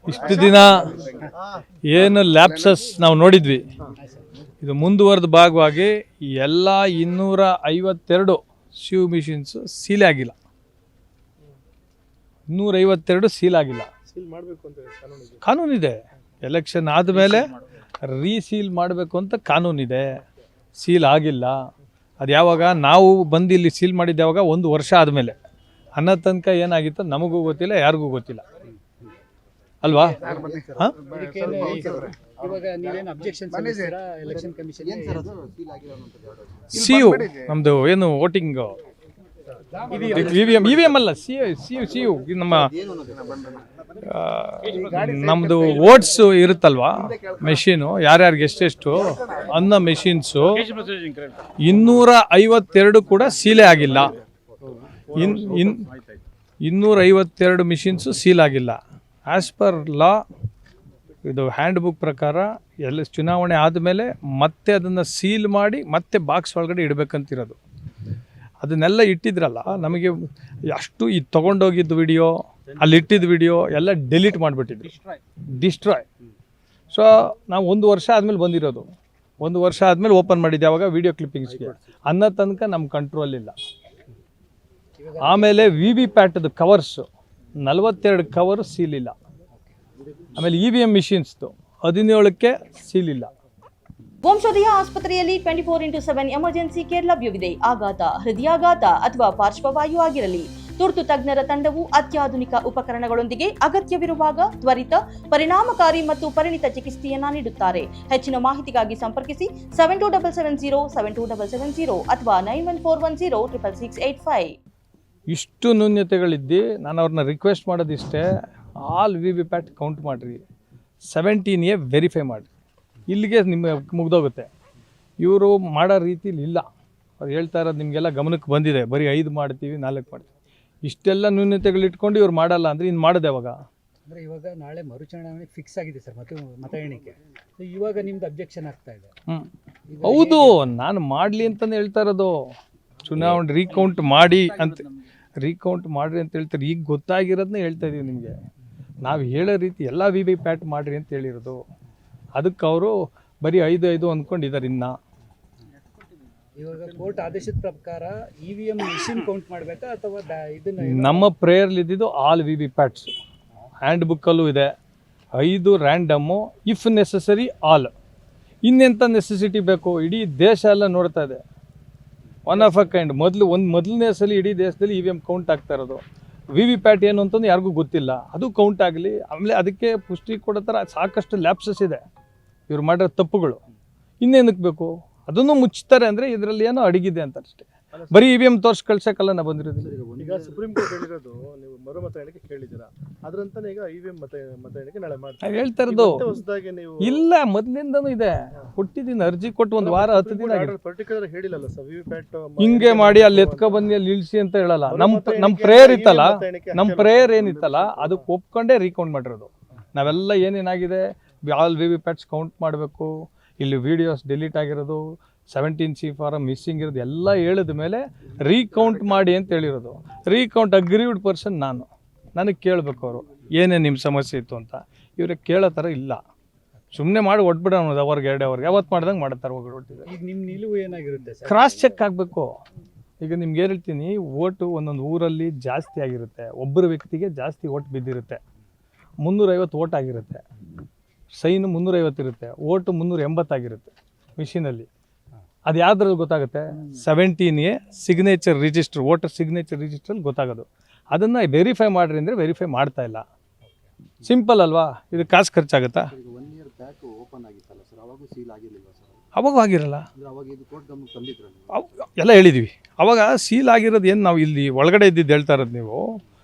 ಇಷ್ಟು ದಿನ ಏನು ಲ್ಯಾಪ್ಸಸ್ ನಾವು ನೋಡಿದ್ವಿ, ಇದು ಮುಂದುವರೆದ ಭಾಗವಾಗಿ ಎಲ್ಲ 252 ಶಿವ್ ಮಿಷಿನ್ಸ್ ಸೀಲ್ ಆಗಿಲ್ಲ. 252 ಸೀಲ್ ಆಗಿಲ್ಲ. ಕಾನೂನಿದೆ. ಎಲೆಕ್ಷನ್ ಆದಮೇಲೆ ರೀಸೀಲ್ ಮಾಡಬೇಕು ಅಂತ ಕಾನೂನಿದೆ. ಸೀಲ್ ಆಗಿಲ್ಲ. ಅದು ಯಾವಾಗ ನಾವು ಬಂದು ಇಲ್ಲಿ ಸೀಲ್ ಮಾಡಿದ್ದು ಯಾವಾಗ 1 ವರ್ಷ ಆದಮೇಲೆ. ಅನ್ನೋ ತನಕ ಏನಾಗಿತ್ತು ನಮಗೂ ಗೊತ್ತಿಲ್ಲ, ಯಾರಿಗೂ ಗೊತ್ತಿಲ್ಲ ಅಲ್ವಾ? ಸಿಯು ನಮ್ಮದು ಏನು ವೋಟಿಂಗ್ ಇವಿಎಂ ಅಲ್ಲ, ಸಿಯು ನಮ್ಮ ನಮ್ಮದು ವೋಟ್ಸ್ ಇರುತ್ತಲ್ವಾ ಮೆಷಿನು, ಯಾರ್ಯಾರಿಗೆ ಎಷ್ಟೆಷ್ಟು ಅನ್ನೋ ಮೆಷಿನ್ಸು 252 ಕೂಡ ಸೀಲೇ ಆಗಿಲ್ಲ. 252 ಮಿಷಿನ್ಸು ಸೀಲ್ ಆಗಿಲ್ಲ. ಆ್ಯಸ್ ಪರ್ ಲಾ ಇದು ಹ್ಯಾಂಡ್ ಬುಕ್ ಪ್ರಕಾರ ಎಲ್ಲ ಚುನಾವಣೆ ಆದಮೇಲೆ ಮತ್ತೆ ಅದನ್ನು ಸೀಲ್ ಮಾಡಿ ಮತ್ತೆ ಬಾಕ್ಸ್ ಒಳಗಡೆ ಇಡಬೇಕಂತಿರೋದು. ಅದನ್ನೆಲ್ಲ ಇಟ್ಟಿದ್ರಲ್ಲ, ನಮಗೆ ಅಷ್ಟು ಇದು ತೊಗೊಂಡೋಗಿದ್ದು ವಿಡಿಯೋ, ಅಲ್ಲಿ ಇಟ್ಟಿದ್ದು ವಿಡಿಯೋ ಎಲ್ಲ ಡಿಲೀಟ್ ಮಾಡಿಬಿಟ್ಟಿದ್ರು, ಡಿಸ್ಟ್ರಾಯ್. ಸೊ ನಾವು 1 ವರ್ಷ ಆದಮೇಲೆ ಬಂದಿರೋದು. 1 ವರ್ಷ ಆದಮೇಲೆ ಓಪನ್ ಮಾಡಿದ್ದೆ ಯಾವಾಗ ವಿಡಿಯೋ ಕ್ಲಿಪ್ಪಿಂಗ್ಸ್ಗೆ. ಅನ್ನೋ ತನಕ ನಮ್ಮ ಕಂಟ್ರೋಲ್ ಇಲ್ಲ. ಆಮೇಲೆ VVPATದು ಕವರ್ಸು 42 ಕವರು ಸೀಲ್ ಇಲ್ಲ. ಆಮೇಲೆ EVM ಮಿಷಿನ್ಸ್ದು 17ಕ್ಕೆ ಸೀಲ್ ಇಲ್ಲ. ವಂಶೋದಯ ಆಸ್ಪತ್ರೆಯಲ್ಲಿ 24x7 ಎಮರ್ಜೆನ್ಸಿ ಕೇರ್ ಲಭ್ಯವಿದೆ. ಆಘಾತ, ಹೃದಯಾಘಾತ ಅಥವಾ ಪಾರ್ಶ್ವವಾಯು ಆಗಿರಲಿ, ತುರ್ತು ತಜ್ಞರ ತಂಡವು ಅತ್ಯಾಧುನಿಕ ಉಪಕರಣಗಳೊಂದಿಗೆ ಅಗತ್ಯವಿರುವಾಗ ತ್ವರಿತ, ಪರಿಣಾಮಕಾರಿ ಮತ್ತು ಪರಿಣಿತ ಚಿಕಿತ್ಸೆಯನ್ನ ನೀಡುತ್ತಾರೆ. ಹೆಚ್ಚಿನ ಮಾಹಿತಿಗಾಗಿ ಸಂಪರ್ಕಿಸಿ 727770 72770 ಅಥವಾ 9141066685. ಇಷ್ಟು ನ್ಯೂನ್ಯತೆಗಳಿದ್ದು ನಾನು ಅವ್ರನ್ನ ರಿಕ್ವೆಸ್ಟ್ ಮಾಡೋದಿಷ್ಟೇ, ಆಲ್ VVPAT ಕೌಂಟ್ ಮಾಡಿರಿ, 17A ವೆರಿಫೈ ಮಾಡಿರಿ. ಇಲ್ಲಿಗೆ ನಿಮ್ಮ ಮುಗ್ದೋಗುತ್ತೆ. ಇವರು ಮಾಡೋ ರೀತಿಲಿ ಇಲ್ಲ. ಅವ್ರು ಹೇಳ್ತಾ ಇರೋದು ನಿಮಗೆಲ್ಲ ಗಮನಕ್ಕೆ ಬಂದಿದೆ, ಬರೀ 5 ಮಾಡ್ತೀವಿ 4 ಮಾಡ್ತೀವಿ. ಇಷ್ಟೆಲ್ಲ ನ್ಯೂನ್ಯತೆಗಳು ಇಟ್ಕೊಂಡು ಇವ್ರು ಮಾಡಲ್ಲ ಅಂದರೆ ಇನ್ನು ಮಾಡೋದು ಯಾವಾಗ? ಅಂದರೆ ಇವಾಗ ನಾಳೆ ಮರುಚುನಾವಣೆ ಫಿಕ್ಸ್ ಆಗಿದೆ ಸರ್, ಮತ ಎಣಿಕೆ. ಇವಾಗ ನಿಮ್ದು ಅಬ್ಜೆಕ್ಷನ್ ಆಗ್ತಾ ಇದೆ. ಹೌದು, ನಾನು ಮಾಡಲಿ ಅಂತಲೇ ಹೇಳ್ತಾ ಇರೋದು. ಚುನಾವಣೆ ರೀಕೌಂಟ್ ಮಾಡಿ ಅಂತ ಮಾಡಿರಿ ಅಂತ ಹೇಳ್ತಾರೆ. ಈಗ ಗೊತ್ತಾಗಿರೋದನ್ನೇ ಹೇಳ್ತಾ ಇದೀವಿ ನಿಮಗೆ. ನಾವು ಹೇಳೋ ರೀತಿ ಎಲ್ಲ VVPAT ಮಾಡಿರಿ ಅಂತ ಹೇಳಿರೋದು. ಅದಕ್ಕೆ ಅವರು ಬರೀ 5 ಅಂದ್ಕೊಂಡಿದ್ದಾರೆ. ಇನ್ನು ಇವಾಗ ಕೋರ್ಟ್ ಆದೇಶದ ಪ್ರಕಾರ EVM ಮಿಷಿನ್ ಕೌಂಟ್ ಮಾಡಬೇಕಾ ಅಥವಾ ಇದನ್ನ? ನಮ್ಮ ಪ್ರೇಯರ್ಲಿ ಇದ್ದಿದ್ದು ಆಲ್ VVPATಸ್. ಹ್ಯಾಂಡ್ ಬುಕ್ಕಲ್ಲೂ ಇದೆ 5 ರ್ಯಾಂಡಮ್ಮು, ಇಫ್ ನೆಸಸರಿ ಆಲ್. ಇನ್ನೆಂಥ ನೆಸೆಸಿಟಿ ಬೇಕು? ಇಡೀ ದೇಶ ಎಲ್ಲ ನೋಡ್ತಾ ಇದೆ. One of a kind. ಮೊದಲನೇ ಸಲ ಇಡೀ ದೇಶದಲ್ಲಿ EVM ಕೌಂಟ್ ಆಗ್ತಾ ಇರೋದು. VVPAT ಏನು ಅಂತಂದು ಯಾರಿಗೂ ಗೊತ್ತಿಲ್ಲ. ಅದು ಕೌಂಟ್ ಆಗಲಿ. ಆಮೇಲೆ ಅದಕ್ಕೆ ಪುಷ್ಟಿ ಕೊಡೋ ಥರ ಸಾಕಷ್ಟು ಲ್ಯಾಪ್ಸಸ್ ಇದೆ ಇವ್ರು ಮಾಡಿರೋ ತಪ್ಪುಗಳು. ಇನ್ನೇನಕ್ಕೆ ಬೇಕು? ಅದನ್ನು ಮುಚ್ತಾರೆ ಅಂದರೆ ಇದರಲ್ಲಿ ಏನೋ ಅಡಗಿದೆ ಅಂತ ಅಷ್ಟೇ. ಬರೀ EVM ತೋರಿಸಿ ಕಳ್ಸೋಕ್ಕಲ್ಲ ನಾವು ಬಂದಿರೋದಿಲ್ಲ. ಈಗ ಸುಪ್ರೀಂ ಕೋರ್ಟ್ ಹೇಳಿರೋದು ನೀವು ಮರು ಮತ ಎಣಿಕೆ ಕೇಳಿದ್ದೀರಾ, ಅದರಂತಾನೆ ಈಗ EVM ಮತ ಎಣಿಕೆ ನಾಳೆ ಮಾಡ್ತಾರೆ ಹೇಳ್ತಾ ಇರೋದು. ಹೊಸದಾಗಿ ನೀವು ಇಲ್ಲ, ಮೊದಲಿಂದನೂ ಇದೆ. ಕೊಟ್ಟಿದ್ದೀನಿ, ಅರ್ಜಿ ಕೊಟ್ಟು 1 ವಾರ 10 ದಿನ ಪರ್ಟಿಕ್ಯುಲರ್ ಹೇಳಿಲ್ಲಲ್ಲ ಸರ್. VVPAT ಹಿಂಗೆ ಮಾಡಿ ಅಲ್ಲಿ ಎತ್ಕೊ ಬಂದು ಅಲ್ಲಿ ಇಳಿಸಿ ಅಂತ ಹೇಳಲ್ಲ. ನಮ್ಮ ಪ್ರೇಯರ್ ಇತ್ತಲ್ಲ, ನಮ್ಮ ಪ್ರೇಯರ್ ಏನಿತ್ತಲ್ಲ ಅದಕ್ಕೆ ಒಪ್ಕೊಂಡೇ ರೀಕೌಂಟ್ ಮಾಡಿರೋದು. ನಾವೆಲ್ಲ ಏನೇನಾಗಿದೆ ಆಲ್ VVPATs ಕೌಂಟ್ ಮಾಡಬೇಕು, ಇಲ್ಲಿ ವೀಡಿಯೋಸ್ ಡಿಲೀಟ್ ಆಗಿರೋದು, 17C ಫಾರಮ್ ಮಿಸ್ಸಿಂಗ್ ಇರೋದು ಎಲ್ಲ ಹೇಳಿದ ಮೇಲೆ ರೀಕೌಂಟ್ ಮಾಡಿ ಅಂತ ಹೇಳಿರೋದು. ರೀಕೌಂಟ್ ಅಗ್ರೀವ್ಡ್ ಪರ್ಸನ್ ನನಗೆ ಕೇಳಬೇಕು ಅವರು ಏನೇನು ನಿಮ್ಮ ಸಮಸ್ಯೆ ಇತ್ತು ಅಂತ. ಇವ್ರಿಗೆ ಕೇಳೋ ಥರ ಇಲ್ಲ. ಸುಮ್ಮನೆ ಮಾಡಿ ಒಟ್ಬಿಡೋಣ ಅವ್ರಿಗೆ 2 ಅವರ್ಗೆ ಯಾವತ್ತು ಮಾಡ್ದಂಗೆ ಮಾಡ್ತಾರೆ. ಹೋಗ್ಬಿಟ್ಟಿದೆ. ಈಗ ನಿಮ್ಮ ನಿಲುವು ಏನಾಗಿರುತ್ತೆ ಸರ್? ಕ್ರಾಸ್ ಚೆಕ್ ಆಗಬೇಕು. ಈಗ ನಿಮ್ಗೆ ಹೇಳ್ತೀನಿ, ಓಟು ಒಂದೊಂದು ಊರಲ್ಲಿ ಜಾಸ್ತಿ ಆಗಿರುತ್ತೆ, ಒಬ್ಬರ ವ್ಯಕ್ತಿಗೆ ಜಾಸ್ತಿ ಓಟ್ ಬಿದ್ದಿರುತ್ತೆ. 350 ಓಟ್ ಆಗಿರುತ್ತೆ, ಸೈನು 350 ಇರುತ್ತೆ, ಓಟು 380 ಆಗಿರುತ್ತೆ ಮಿಷಿನಲ್ಲಿ. ಅದು ಯಾವ್ದ್ರಲ್ಲಿ ಗೊತ್ತಾಗುತ್ತೆ? 17A signature register, voter signature ರಿಜಿಸ್ಟ್ರಲ್ಲಿ ಗೊತ್ತಾಗೋದು. ಅದನ್ನು ವೆರಿಫೈ ಮಾಡಿರಿ ಅಂದರೆ ವೆರಿಫೈ ಮಾಡ್ತಾ ಇಲ್ಲ. ಸಿಂಪಲ್ ಅಲ್ವಾ? ಇದು ಕಾಸು ಖರ್ಚಾಗುತ್ತಾ? ಅವಾಗೂ ಆಗಿರಲ್ಲ, ಎಲ್ಲ ಹೇಳಿದ್ದೀವಿ. ಅವಾಗ ಸೀಲ್ ಆಗಿರೋದು ಏನು ನಾವು ಇಲ್ಲಿ ಒಳಗಡೆ ಇದ್ದಿದ್ದು ಹೇಳ್ತಾ ಇರೋದು ನೀವು.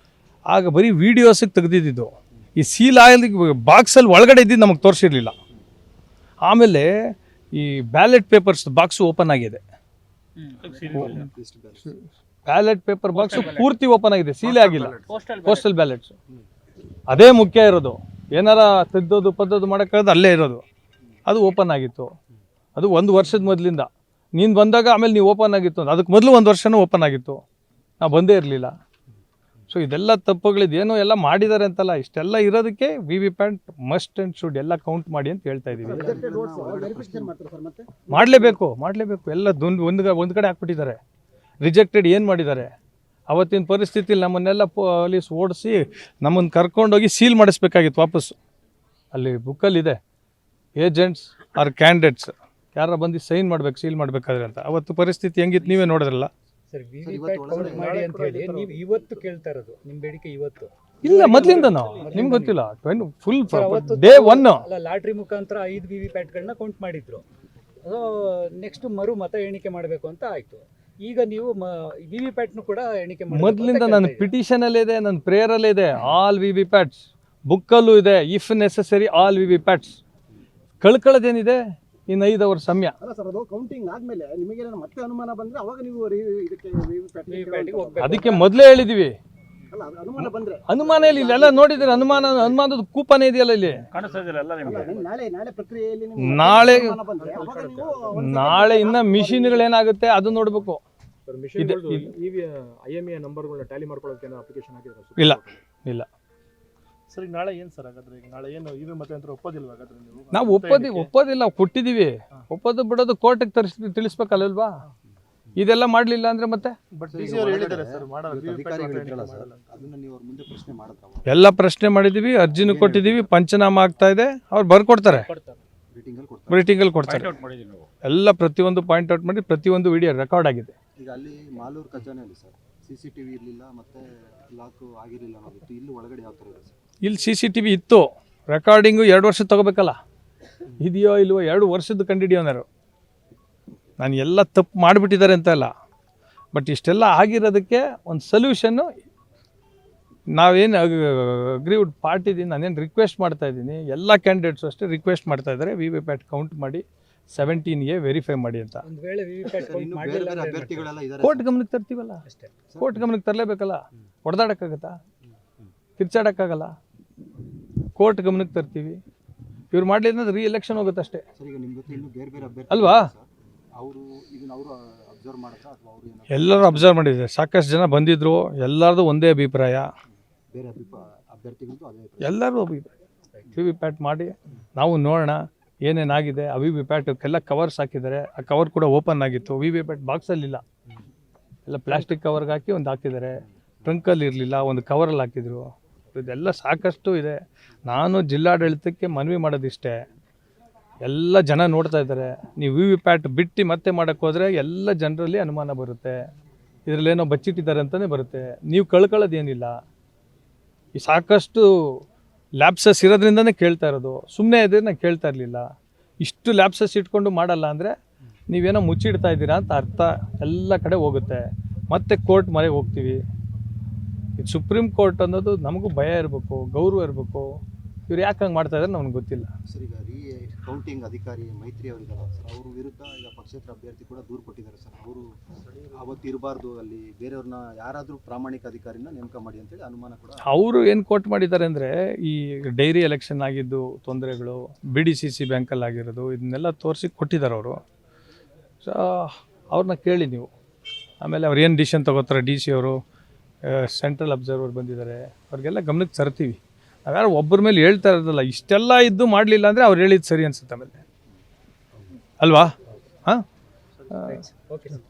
ಆಗ ಬರೀ ವೀಡಿಯೋಸಿಗೆ ತೆಗೆದಿದ್ದು. ಈ ಸೀಲ್ ಆಗಿ ಬಾಕ್ಸಲ್ಲಿ ಒಳಗಡೆ ಇದ್ದಿದ್ದು ನಮಗೆ ತೋರಿಸಿರಲಿಲ್ಲ. ಆಮೇಲೆ ಈ ಬ್ಯಾಲೆಟ್ ಪೇಪರ್ಸ್ ಬಾಕ್ಸು ಓಪನ್ ಆಗಿದೆ. ಬ್ಯಾಲೆಟ್ ಪೇಪರ್ ಬಾಕ್ಸು ಪೂರ್ತಿ ಓಪನ್ ಆಗಿದೆ, ಸೀಲೇ ಆಗಿಲ್ಲ. ಪೋಸ್ಟಲ್ ಬ್ಯಾಲೆಟ್ಸು ಅದೇ ಮುಖ್ಯ ಇರೋದು. ಏನಾರ ತೆಗ್ದೋದು ಪದ್ದೋದು ಮಾಡೋಕ್ಕಾಗೋದು ಅಲ್ಲೇ ಇರೋದು. ಅದು ಓಪನ್ ಆಗಿತ್ತು. ಅದು 1 ವರ್ಷದ ಮೊದಲಿಂದ. ನೀನು ಬಂದಾಗ ಆಮೇಲೆ ನೀವು ಓಪನ್ ಆಗಿತ್ತು, ಅದಕ್ಕೆ ಮೊದಲು 1 ವರ್ಷನೂ ಓಪನ್ ಆಗಿತ್ತು. ನಾವು ಬಂದೇ ಇರಲಿಲ್ಲ. ಸೊ ಇದೆಲ್ಲ ತಪ್ಪುಗಳಿದೇನೋ ಎಲ್ಲ ಮಾಡಿದ್ದಾರೆ ಅಂತಲ್ಲ, ಇಷ್ಟೆಲ್ಲ ಇರೋದಕ್ಕೆ we we pat must and should ಎಲ್ಲ ಕೌಂಟ್ ಮಾಡಿ ಅಂತ ಹೇಳ್ತಾ ಇದ್ದೀವಿ. ಮಾಡಲೇಬೇಕು ಎಲ್ಲ ಒಂದು ಕಡೆ ಹಾಕ್ಬಿಟ್ಟಿದ್ದಾರೆ. ರಿಜೆಕ್ಟೆಡ್ ಏನು ಮಾಡಿದ್ದಾರೆ ಅವತ್ತಿನ ಪರಿಸ್ಥಿತಿಲಿ ನಮ್ಮನ್ನೆಲ್ಲ ಪೊಲೀಸ್ ಓಡಿಸಿ ನಮ್ಮನ್ನು ಕರ್ಕೊಂಡೋಗಿ ಸೀಲ್ ಮಾಡಿಸ್ಬೇಕಾಗಿತ್ತು ವಾಪಸ್ಸು. ಅಲ್ಲಿ ಬುಕ್ಕಲ್ಲಿದೆ ಏಜೆಂಟ್ಸ್ ಆರ್ ಕ್ಯಾಂಡಿಡೇಟ್ಸ್ ಯಾರ ಬಂದು ಸೈನ್ ಮಾಡ್ಬೇಕು ಸೀಲ್ ಮಾಡಬೇಕಾದ್ರೆ ಅಂತ. ಅವತ್ತು ಪರಿಸ್ಥಿತಿ ಹೆಂಗಿತ್ತು ನೀವೇ ನೋಡಿದ್ರಲ್ಲ. ಸರ್ ವಿವಿಪ್ಯಾಟ್ ಕೌಂಟ್ ಮಾಡಿ ಅಂತ ಹೇಳಿ ನೀವು ಇವತ್ತು ಕೇಳ್ತಾ ಇರೋದು, ನಿಮ್ಮ ಬೇಡಿಕೆ ಇವತ್ತು ಇಲ್ಲ ಮೊದಲಿಂದ ನಾವು ನಿಮ್ಗೆ ಗೊತ್ತಿಲ್ಲ ಫುಲ್ ಡೇ ಒನ್ ಅಲ್ಲ, ಲಾಟ್ರಿ ಮುಖಾಂತರ 5 ವಿವಿಪ್ಯಾಟ್ಗಳನ್ನ ಕೌಂಟ್ ಮಾಡಿದ್ರು. ನೆಕ್ಸ್ಟ್ ಮರು ಮತ ಎಣಿಕೆ ಮಾಡಬೇಕು ಅಂತ ಆಯ್ತು. ಈಗ ನೀವು ವಿವಿಪ್ಯಾಟ್ನು ಕೂಡ ಎಣಿಕೆ ಮೊದಲಿಂದ ನನ್ನ ಪಿಟಿಷನಲ್ಲಿ ಇದೆ, ನನ್ನ ಪ್ರೇಯರಲ್ಲಿ ಇದೆ, ಆಲ್ ವಿ ವಿ ಪ್ಯಾಟ್ಸ್. ಬುಕ್ಕಲ್ಲೂ ಇದೆ, if necessary all VVPATs. ಕಳ್ಕೊಳ್ಳೋದೇನಿದೆ ಇನ್ನು 5 ಅವರ್ ಸಮಯ. ಅಲ್ಲ ಸರ್, ಅದು ಕೌಂಟಿಂಗ್ ಆದ್ಮೇಲೆ ನಿಮಗೆ ಮತ್ತೆ ಅನುಮಾನ ಬಂದ್ರೆ ಅವಾಗ ನೀವು ಇದಕ್ಕೆ ವಿವಿಪ್ಯಾಟ್ಗೆ ಹೋಗ್ಬೇಕು. ಅದಕ್ಕೆ ಮೊದಲೇ ಹೇಳಿದೀವಿ. ಅಲ್ಲ, ಅದು ಅನುಮಾನ ಬಂದ್ರೆ ಅನುಮಾನ ಇಲ್ಲ, ಇಲ್ಲೆಲ್ಲ ನೋಡಿದ್ರೆ ಅನುಮಾನದ ಕೂಪನೇ ಇದೆಯಲ್ಲ ಇಲ್ಲಿ. ನಾಳೆ ಪ್ರಕ್ರಿಯೆಯಲ್ಲಿ ನೀವು ನಾಳೆ ಅನುಮಾನ ಬಂದ್ರೆ ಅವಾಗ ನೀವು ನಾಳೆ ಇನ್ನ ಮಿಷಿನ್ಗಳೇನಾಗುತ್ತೆ ಅದು ನೋಡ್ಬೇಕು. ಸರ್ ಮಿಷನ್ IMEI ನಂಬರ್ಗಳನ್ನ ಟ್ಯಾಲಿ ಮಾಡ್ಕೊಳ್ಳೋಕೆ ಅಪ್ಲಿಕೇಶನ್ ಹಾಕಿದ್ರೆ ಇಲ್ಲ ಇಲ್ಲ ಸರ್ ಈಗ ನಾಳೆ ಏನು ಸರ್ ಹಾಗಾದ್ರೆ? ಈಗ ನಾಳೆ ಏನು ಇವಿ ಮತಯಂತ್ರ ಒಪ್ಪೋದಿಲ್ವಾ ಹಾಗಾದ್ರೆ ನೀವು? ನಾವು ಒಪ್ಪೋದಿಲ್ಲ, ಕೊಟ್ಟಿದ್ದೀವಿ. ಒಪ್ಪೋದು ಬಿಡೋದು ಕೋರ್ಟಿಗೆ ತಿಳಿಸ್ಬೇಕಲ್ವಾ? ಇದೆಲ್ಲ ಮಾಡಲಿಲ್ಲ ಅಂದ್ರೆ ಮತ್ತೆ ಬಟ್ DC ಅವರು ಹೇಳಿದ್ದಾರೆ ಸರ್ ಮಾಡಲ್ಲ, ಅದನ್ನ ನೀವು ಅವ್ರ ಮುಂದೆ ಪ್ರಶ್ನೆ ಮಾಡ್ತಾವ ಎಲ್ಲ ಪ್ರಶ್ನೆ ಮಾಡಿದೀವಿ, ಅರ್ಜಿನೂ ಕೊಟ್ಟಿದ್ದೀವಿ, ಪಂಚನಾಮ ಆಗ್ತಾ ಇದೆ, ಅವ್ರು ಬರ್ಕೊಡ್ತಾರೆ, ಮೀಟಿಂಗಲ್ಲಿ ಕೊಡ್ತಾರೆ. ಎಲ್ಲ ಪ್ರತಿಯೊಂದು ಪಾಯಿಂಟ್ ಔಟ್ ಮಾಡಿ ಪ್ರತಿಯೊಂದು ವಿಡಿಯೋ ರೆಕಾರ್ಡ್ ಆಗಿದೆ. ಈಗ ಅಲ್ಲಿ ಮಾಲೂರು ಖಜಾನೆಯಲ್ಲಿ ಸರ್ CCTV ಇರಲಿಲ್ಲ, ಮತ್ತೆ ಲಾಕ್ ಆಗಿರಲಿಲ್ಲ ಅನ್ನೋದಿತ್ತು. ಇಲ್ಲಿ ಒಳಗಡೆ ಯಾವ ಥರ ಇದೆ ಸರ್? ಇಲ್ಲಿ CCTV ಇತ್ತು, ರೆಕಾರ್ಡಿಂಗು 2 ವರ್ಷ ತಗೋಬೇಕಲ್ಲ, ಇದೆಯೋ ಇಲ್ವೋ 2 ವರ್ಷದ ಕಂಡಿಡಿಯೋನಾರು. ನಾನು ಎಲ್ಲ ತಪ್ಪು ಮಾಡಿಬಿಟ್ಟಿದ್ದಾರೆ ಅಂತ ಅಲ್ಲ, ಬಟ್ ಇಷ್ಟೆಲ್ಲ ಆಗಿರೋದಕ್ಕೆ ಒಂದು ಸೊಲ್ಯೂಷನ್ನು ನಾವೇನು ಅಗ್ರಿವುಡ್ ಪಾರ್ಟಿದ್ದೀನಿ, ನಾನೇನು ರಿಕ್ವೆಸ್ಟ್ ಮಾಡ್ತಾ ಇದ್ದೀನಿ, ಎಲ್ಲ ಕ್ಯಾಂಡಿಡೇಟ್ಸು ಅಷ್ಟೇ ರಿಕ್ವೆಸ್ಟ್ ಮಾಡ್ತಾ ಇದ್ದಾರೆ, ವಿವಿಪ್ಯಾಟ್ ಕೌಂಟ್ ಮಾಡಿ 17A ವೆರಿಫೈ ಮಾಡಿ ಅಂತ. ಒಂದು ವೇಳೆ ವಿವಿಪ್ಯಾಟ್ ಕೌಂಟ್ ಬೇರೆ ಮಾಡಲಿಲ್ಲ ಬೇರೆ ಅಂದ್ರೆ ಅಭ್ಯರ್ಥಿಗಳೆಲ್ಲ ಇದ್ದಾರೆ ಕೋರ್ಟ್ ಗಮನಕ್ಕೆ ತರ್ತೀವಲ್ಲ, ಅಷ್ಟೇ. ಕೋರ್ಟ್ ಗಮನಕ್ಕೆ ತರಲೇಬೇಕಲ್ಲ, ಹೊಡೆದಾಡೋಕ್ಕಾಗತ್ತಾ? ಕಿರ್ಚಾಡೋಕ್ಕಾಗಲ್ಲ, ಕೋರ್ಟ್ ಗಮನಕ್ಕೆ ತರ್ತೀವಿ. ಇವ್ರು ಮಾಡಲಿಲ್ಲ ರೀ-ಎಲೆಕ್ಷನ್ ಹೋಗುತ್ತೆ ಅಷ್ಟೇ ಸರ್. ಈಗ ನಿಮ್ಮ ಜೊತೆ ಇನ್ನೂ ಬೇರೆ ಬೇರೆ ಅಭ್ಯರ್ಥಿ ಅಲ್ವಾ? ಅವರು ಇದನ್ನ ಅವರು ಅಬ್ಸರ್ವ್ ಮಾಡುತ್ತಾ ಅಥವಾ ಅವರು ಏನಾದ್ರು ಎಲ್ಲರೂ ಅಬ್ಸರ್ವ್ ಮಾಡಿದ್ದಾರೆ, ಸಾಕಷ್ಟು ಜನ ಬಂದಿದ್ರು, ಎಲ್ಲರದು ಒಂದೇ ಅಭಿಪ್ರಾಯ, ಬೇರೆ ಅಭ್ಯರ್ಥಿಗಳದ್ದು ಅದೇ ಎಲ್ಲರೂ ಅಭಿಪ್ರಾಯ. ವಿವಿಪ್ಯಾಟ್ ಮಾಡಿ ನಾವು ನೋಡೋಣ ಏನೇನಾಗಿದೆ. ಆ ವಿವಿಪ್ಯಾಟ್ಗೆಲ್ಲ ಕವರ್ಸ್ ಹಾಕಿದ್ದಾರೆ, ಆ ಕವರ್ ಕೂಡ ಓಪನ್ ಆಗಿತ್ತು. ವಿವಿಪ್ಯಾಟ್ ಬಾಕ್ಸಲ್ಲಿಲ್ಲ, ಎಲ್ಲ ಪ್ಲಾಸ್ಟಿಕ್ ಕವರ್ಗೆ ಹಾಕಿ ಒಂದು ಹಾಕಿದ್ದಾರೆ, ಟ್ರಂಕಲ್ಲಿ ಇರಲಿಲ್ಲ, ಒಂದು ಕವರಲ್ಲಿ ಹಾಕಿದರು. ಇದೆಲ್ಲ ಸಾಕಷ್ಟು ಇದೆ. ನಾನು ಜಿಲ್ಲಾಡಳಿತಕ್ಕೆ ಮನವಿ ಮಾಡೋದಿಷ್ಟೇ, ಎಲ್ಲ ಜನ ನೋಡ್ತಾ ಇದ್ದಾರೆ, ನೀವು ವಿವಿಪ್ಯಾಟ್ ಬಿಟ್ಟು ಮತ್ತೆ ಮಾಡೋಕ್ಕೆ ಹೋದರೆ ಎಲ್ಲ ಜನರಲ್ಲಿ ಅನುಮಾನ ಬರುತ್ತೆ, ಇದರಲ್ಲೇನೋ ಬಚ್ಚಿಟ್ಟಿದ್ದಾರೆ ಅಂತಲೇ ಬರುತ್ತೆ. ನೀವು ಕಳ್ಕೊಳ್ಳೋದೇನಿಲ್ಲ, ಈ ಸಾಕಷ್ಟು ಲ್ಯಾಬ್ಸಸ್ ಇರೋದ್ರಿಂದನೇ ಕೇಳ್ತಾ ಇರೋದು, ಸುಮ್ಮನೆ ಇದ್ರೆ ನಾನು ಕೇಳ್ತಾ ಇರಲಿಲ್ಲ. ಇಷ್ಟು ಲ್ಯಾಬ್ಸಸ್ ಇಟ್ಕೊಂಡು ಮಾಡಲ್ಲ ಅಂದರೆ ನೀವೇನೋ ಮುಚ್ಚಿಡ್ತಾ ಇದ್ದೀರಾ ಅಂತ ಅರ್ಥ. ಎಲ್ಲ ಕಡೆ ಹೋಗುತ್ತೆ, ಮತ್ತೆ ಕೋರ್ಟ್ ಮನೆಗೆ ಹೋಗ್ತೀವಿ. ಇದು ಸುಪ್ರೀಂ ಕೋರ್ಟ್ ಅನ್ನೋದು ನಮಗೂ ಭಯ ಇರಬೇಕು, ಗೌರವ ಇರಬೇಕು. ಇವ್ರು ಯಾಕೆ ಹಂಗೆ ಮಾಡ್ತಾ ಇದ್ದಾರೆ ನಮ್ಗೆ ಗೊತ್ತಿಲ್ಲ. ಸರ್. ಈಗ ಕೌಂಟಿಂಗ್ ಅಧಿಕಾರಿ ಮೈತ್ರಿ ಅವರಿದ್ದಾರೆ ಸರ್, ಅವ್ರ ವಿರುದ್ಧ ಈಗ ಪಕ್ಷೇತರ ಅಭ್ಯರ್ಥಿ ಕೂಡ ದೂರು ಕೊಟ್ಟಿದ್ದಾರೆ ಸರ್. ಅವರು ಅವತ್ತು ಇರಬಾರ್ದು, ಅಲ್ಲಿ ಬೇರೆಯವ್ರನ್ನ ಯಾರಾದರೂ ಪ್ರಾಮಾಣಿಕ ಅಧಿಕಾರಿನ ನೇಮಕ ಮಾಡಿ ಅಂತೇಳಿ ಅನುಮಾನ ಕೂಡ. ಅವರು ಏನು ಕೋಟ್ ಮಾಡಿದ್ದಾರೆ ಅಂದರೆ, ಈ ಡೈರಿ ಎಲೆಕ್ಷನ್ ಆಗಿದ್ದು ತೊಂದರೆಗಳು, BDCC ಬ್ಯಾಂಕಲ್ಲಿ ಆಗಿರೋದು, ಇದನ್ನೆಲ್ಲ ತೋರಿಸಿ ಕೊಟ್ಟಿದ್ದಾರೆ ಅವರು. ಸೊ ಅವ್ರನ್ನ ಕೇಳಿ ನೀವು. ಆಮೇಲೆ ಅವ್ರು ಏನು ಡಿಸಿಷನ್ ತಗೋತಾರೆ, DC ಅವರು, ಸೆಂಟ್ರಲ್ ಅಬ್ಸರ್ವರ್ ಬಂದಿದ್ದಾರೆ, ಅವ್ರಿಗೆಲ್ಲ ಗಮನಕ್ಕೆ ತರ್ತೀವಿ. ನಾವ್ಯಾರು ಒಬ್ಬರ ಮೇಲೆ ಹೇಳ್ತಾ ಇರೋದಲ್ಲ, ಇಷ್ಟೆಲ್ಲ ಇದ್ದು ಮಾಡಲಿಲ್ಲ ಅಂದರೆ ಅವ್ರು ಹೇಳಿದ್ದು ಸರಿ ಅನ್ಸುತ್ತೆ ಆಮೇಲೆ, ಅಲ್ವಾ? ಹಾಂ, ಓಕೆ ಸರ್.